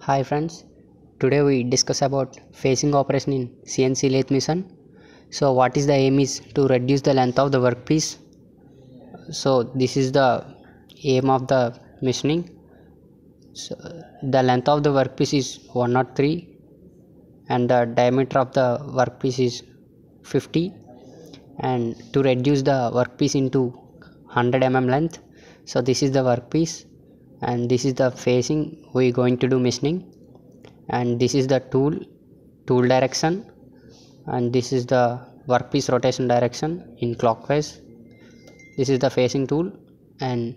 Hi friends, today we discuss about facing operation in CNC lathe machine. So what is the aim is to reduce the length of the workpiece. So this is the aim of the machining. So the length of the workpiece is 103 and the diameter of the workpiece is 50, and to reduce the workpiece into 100 length. So this is the workpiece and this is the facing we going to do machining, and this is the tool direction, and this is the workpiece rotation direction in clockwise. This is the facing tool, and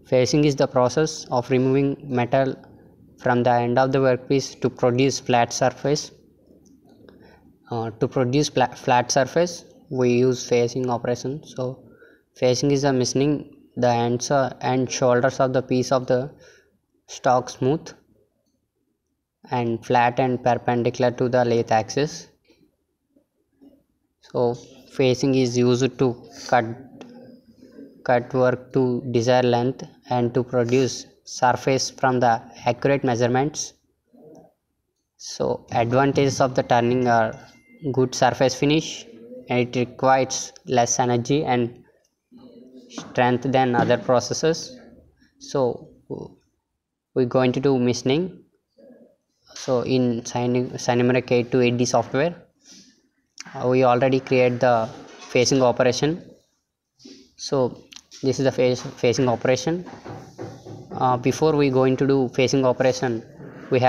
facing is the process of removing metal from the end of the workpiece to produce flat surface. To produce flat surface we use facing operation. So facing is the machining the ends and shoulders of the piece of the stock smooth and flat and perpendicular to the lathe axis. So facing is used to cut work to desired length and to produce surface from the accurate measurements. So advantages of the turning are good surface finish, and it requires less energy and strength than other processes. So we're going to do machining. So in Cinematic 8 to 8D software, we already create the facing operation. So this is the facing operation. Before we going to do facing operation, we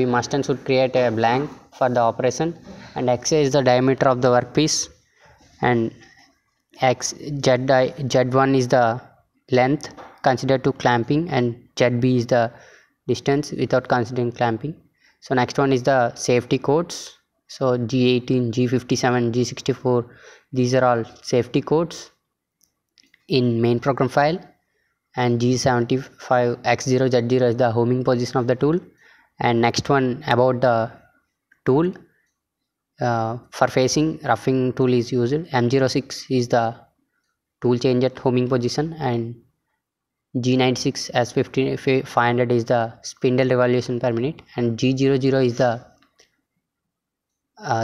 must and should create a blank for the operation, and x is the diameter of the workpiece, and z1 is the length considered to clamping, and zb is the distance without considering clamping. So next one is the safety codes. So G18, G57, G64, these are all safety codes in main program file, and G75 X0 Z0 is the homing position of the tool. And next one about the tool, for facing roughing tool is used. M06 is the tool change at homing position, and G96 S500 is the spindle revolution per minute, and G00 is the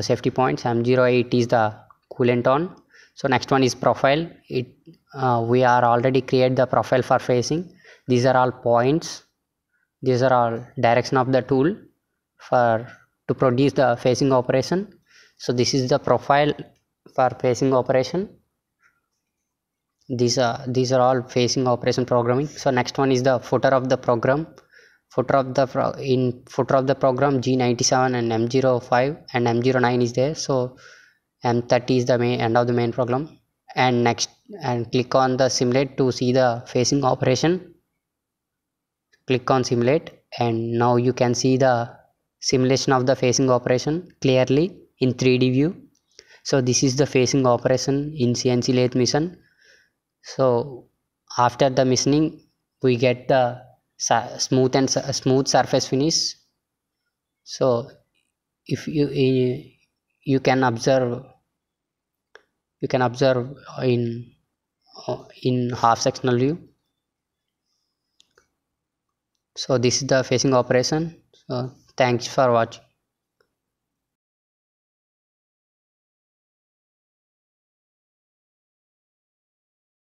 safety points. M08 is the coolant on. So next one is profile. We are already create the profile for facing. These are all points, these are all direction of the tool to produce the facing operation. So this is the profile for facing operation. These are all facing operation programming. So next one is the footer of the program. Footer of the program, G97 and M05 and M09 is there. So M30 is the end of the main program. And next, and click on the simulate to see the facing operation. Click on simulate, and now you can see the simulation of the facing operation clearly in 3D view. So this is the facing operation in CNC lathe machine. So after the machining we get the smooth surface finish. So if you can observe in half sectional view. So this is the facing operation. So thanks for watching.